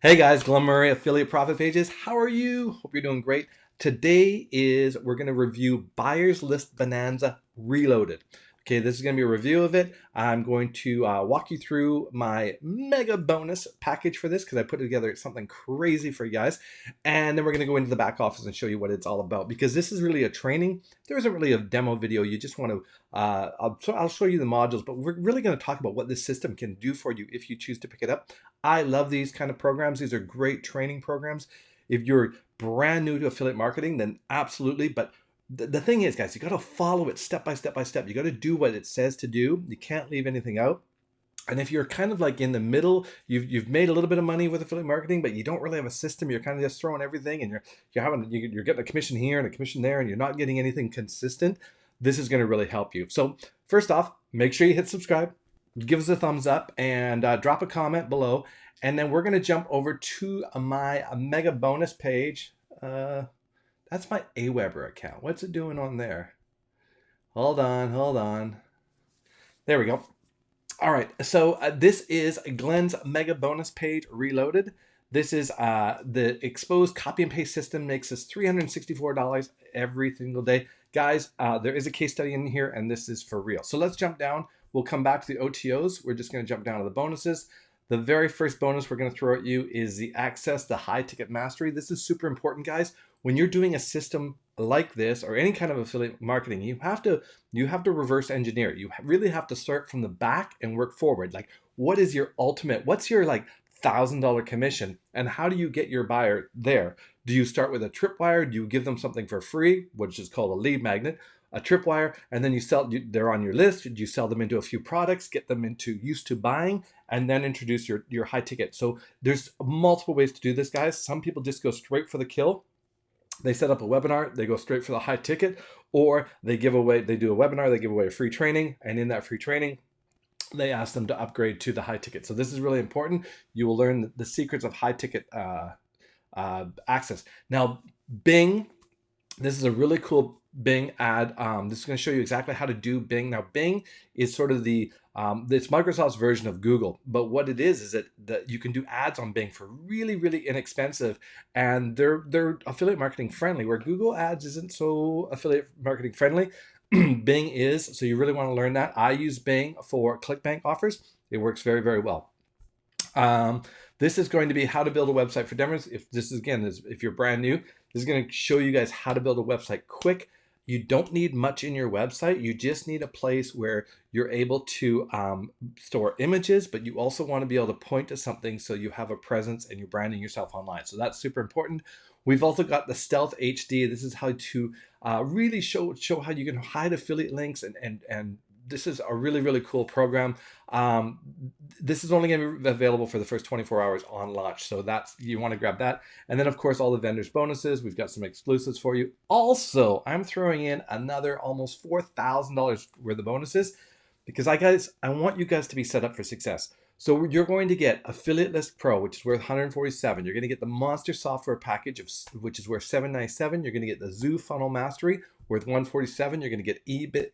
Hey guys, Glen Affiliate Profit Pages. How are you? Hope you're doing great. Today we're going to review Buyers List Bonanza Reloaded. Okay, this is going to be a review of it. I'm going to walk you through my mega bonus package for this because I put together something crazy for you guys. And then we're going to go into the back office and show you what it's all about because this is really a training. There isn't really a demo video. You just want to, I'll show you the modules, but we're really going to talk about what this system can do for you if you choose to pick it up. I love these kind of programs. These are great training programs. If you're brand new to affiliate marketing, then absolutely. But the thing is, guys, you got to follow it step by step by step. You got to do what it says to do. You can't leave anything out. And if you're kind of like in the middle, you've made a little bit of money with affiliate marketing, but you don't really have a system. You're kind of just throwing everything, and you're getting a commission here and a commission there, and you're not getting anything consistent. This is going to really help you. So first off, make sure you hit subscribe. Give us a thumbs up and drop a comment below. And then we're going to jump over to my mega bonus page. That's my Aweber account. What's it doing on there? Hold on. There we go. All right. So this is Glen's mega bonus page reloaded. This is the exposed copy and paste system makes us $364 every single day. Guys, there is a case study in here, and this is for real. So let's jump down. We'll come back to the OTOs. We're just going to jump down to the bonuses. The very first bonus we're going to throw at you is the access, the high ticket mastery. This is super important, guys. When you're doing a system like this or any kind of affiliate marketing, you have to reverse engineer it. You really have to start from the back and work forward. Like, what is your ultimate? What's your like $1,000 commission, and how do you get your buyer there? Do you start with a tripwire? Do you give them something for free, which is called a lead magnet? A tripwire, and then you sell, they're on your list, you sell them into a few products, get them into used to buying, and then introduce your high ticket. So there's multiple ways to do this, guys. Some people just go straight for the kill. They set up a webinar, they go straight for the high ticket, or they do a webinar, they give away a free training, and in that free training, they ask them to upgrade to the high ticket. So this is really important. You will learn the secrets of high ticket access. Now, Bing, this is a really cool Bing ad. This is going to show you exactly how to do Bing. Now, Bing is sort of it's Microsoft's version of Google, but what it is that you can do ads on Bing for really, really inexpensive, and they're affiliate marketing friendly, where Google ads isn't so affiliate marketing friendly. Bing is, so you really want to learn that. I use Bing for ClickBank offers. It works very, very well. This is going to be how to build a website for demos. If you're brand new, this is going to show you guys how to build a website quick. You don't need much in your website. You just need a place where you're able to store images, but you also want to be able to point to something so you have a presence and you're branding yourself online. So that's super important. We've also got the Stealth HD. This is how to really show how you can hide affiliate links, and this is a really, really cool program. This is only going to be available for the first 24 hours on launch. So you want to grab that. And then, of course, all the vendors bonuses. We've got some exclusives for you. Also, I'm throwing in another almost $4,000 worth of bonuses because I want you guys to be set up for success. So you're going to get Affiliate List Pro, which is worth $147. You're going to get the Monster Software Package, which is worth $797. You're going to get the Zoo Funnel Mastery, worth $147. You're going to get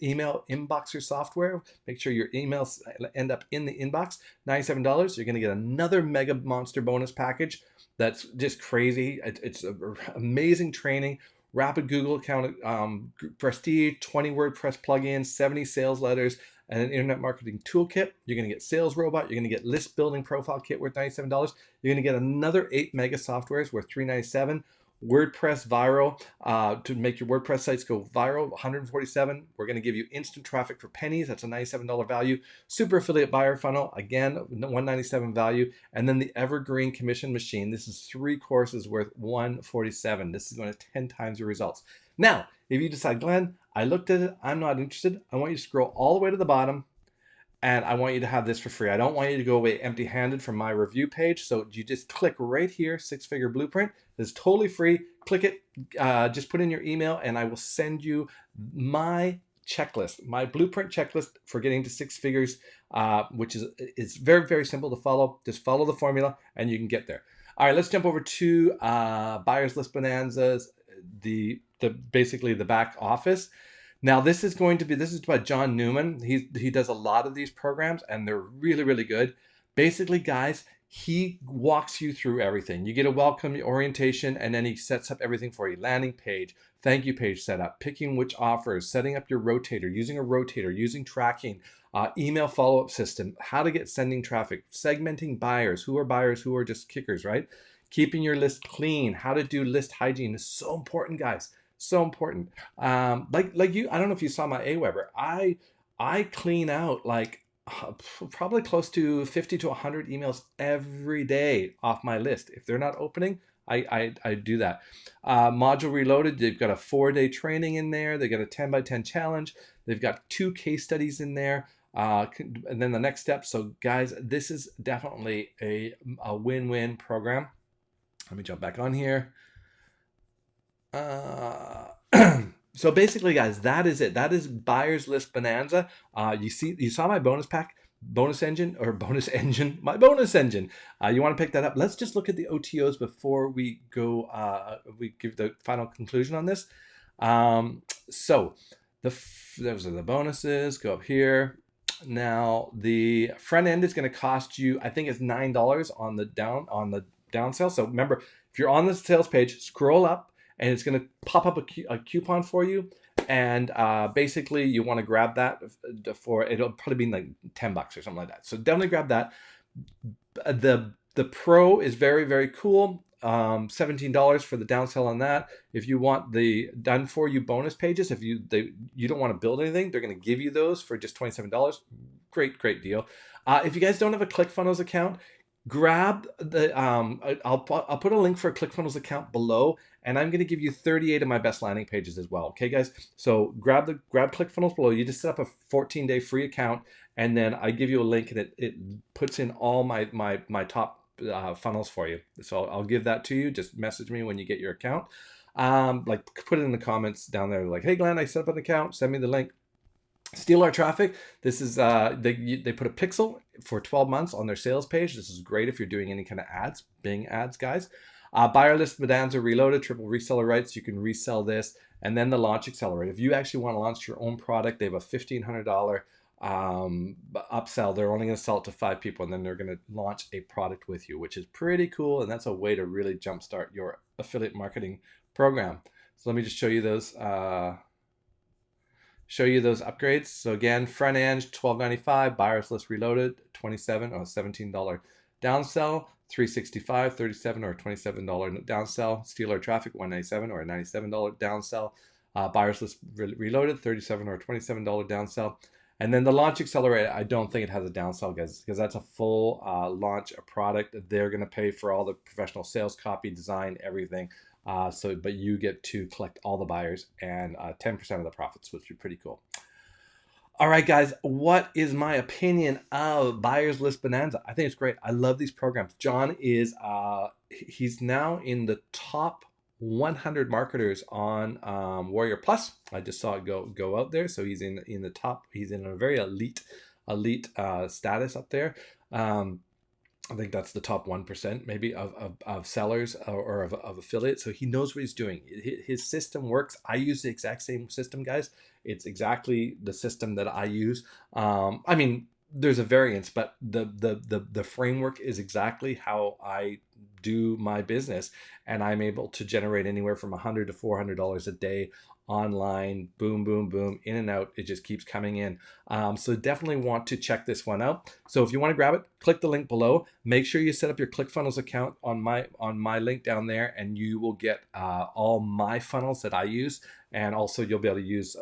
email inboxer software. Make sure your emails end up in the inbox, $97. You're going to get another mega monster bonus package that's just crazy. It's amazing training. Rapid Google account, Prestige, 20 WordPress plugins, 70 sales letters, and an internet marketing toolkit. You're going to get Sales Robot. You're going to get List Building Profile Kit worth $97. You're going to get another 8 mega softwares worth $397. WordPress Viral, to make your WordPress sites go viral, $147. We're going to give you instant traffic for pennies. That's a $97 value. Super Affiliate Buyer Funnel, again, $197 value. And then the Evergreen Commission Machine. This is 3 courses worth $147. This is going to 10 times your results. Now, if you decide, Glenn, I looked at it, I'm not interested, I want you to scroll all the way to the bottom, and I want you to have this for free. I don't want you to go away empty-handed from my review page. So you just click right here, 6-figure blueprint. It's totally free. Click it, just put in your email, and I will send you my checklist, my blueprint checklist for getting to 6 figures, which is very, very simple to follow. Just follow the formula and you can get there. All right, let's jump over to Buyers List Bonanzas, basically the back office. Now this is by John Newman. He does a lot of these programs and they're really, really good. Basically, guys, He walks you through everything. You get a welcome orientation, and then he sets up everything for you. Landing page, thank you page setup, picking which offers, setting up your rotator, using tracking, email follow-up system, how to get sending traffic, segmenting buyers, who are just kickers, right? Keeping your list clean, how to do list hygiene is so important, guys. So important. Like you, I don't know if you saw my Aweber. I clean out like probably close to 50 to 100 emails every day off my list. If they're not opening, I do that. Module Reloaded, they've got a 4-day training in there. They got a 10 by 10 challenge. They've got 2 case studies in there. And then the next step. So guys, this is definitely a win-win program. Let me jump back on here. So basically, guys, that is it. That is Buyers List Bonanza. You saw my bonus pack, my bonus engine. You want to pick that up? Let's just look at the OTOs before we go. We give the final conclusion on this. So those are the bonuses. Go up here. Now the front end is going to cost you, I think it's $9 on the down sale. So remember, if you're on the sales page, scroll up, and it's going to pop up a coupon for you. And basically, you want to grab that it'll probably be like $10 or something like that. So definitely grab that. The Pro is very, very cool. $17 for the downsell on that. If you want the done for you bonus pages, if you don't want to build anything, they're going to give you those for just $27. Great deal. If you guys don't have a Clickfunnels account, grab the I'll put a link for a Clickfunnels account below, and I'm going to give you 38 of my best landing pages as well. Okay, guys. So grab Clickfunnels below. You just set up a 14-day free account, and then I give you a link, and it puts in all my top funnels for you. So I'll give that to you. Just message me when you get your account. Like put it in the comments down there. Like, hey Glenn, I set up an account. Send me the link. Steal our traffic. This is they put a pixel for 12 months on their sales page. This is great if you're doing any kind of ads, Bing ads, guys. Buyer List Bonanza Reloaded, triple reseller rights. You can resell this, and then the Launch Accelerator. If you actually want to launch your own product, they have a $1,500 upsell. They're only going to sell it to 5 people, and then they're going to launch a product with you, which is pretty cool. And that's a way to really jumpstart your affiliate marketing program. So let me just show you those. Upgrades. So again, front end $12.95, Buyers List Reloaded $27 or $17 downsell, $365, $37 or $27 downsell, Steal Our Traffic $197 or a $97 downsell, Buyers List Reloaded $37 or $27 downsell. And then the Launch Accelerator, I don't think it has a downsell, guys, because that's a full launch a product. They're going to pay for all the professional sales, copy, design, everything. But you get to collect all the buyers and 10% of the profits, which would be pretty cool. All right, guys, what is my opinion of Buyers List Bonanza? I think it's great. I love these programs. John is, he's now in the top 100 marketers on Warrior Plus. I just saw it go out there. So he's in the top, he's in a very elite status up there. I think that's the top 1% maybe of sellers or of affiliates. So he knows what he's doing. His system works. I use the exact same system, guys. It's exactly the system that I use. I mean, there's a variance, but the framework is exactly how I do my business, and I'm able to generate anywhere from $100 to $400 a day online. Boom, boom, boom, in and out. It just keeps coming in. So definitely want to check this one out. So if you want to grab it, click the link below. Make sure you set up your Clickfunnels account on my link down there, and you will get all my funnels that I use, and also you'll be able to use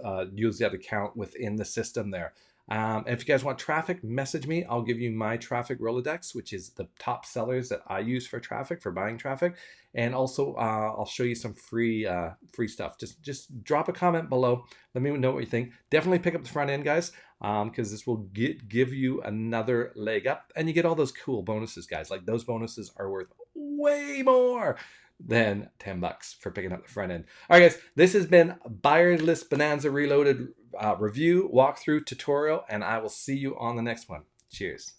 that account within the system there. If you guys want traffic, message me. I'll give you my traffic Rolodex, which is the top sellers that I use for traffic, for buying traffic. And also I'll show you some free stuff. Just drop a comment below. Let me know what you think. Definitely pick up the front end, guys, because this will give you another leg up, and you get all those cool bonuses, guys. Like, those bonuses are worth way more than $10 for picking up the front end. All right, guys, this has been Buyers List Bonanza Reloaded review, walkthrough, tutorial, and I will see you on the next one. Cheers.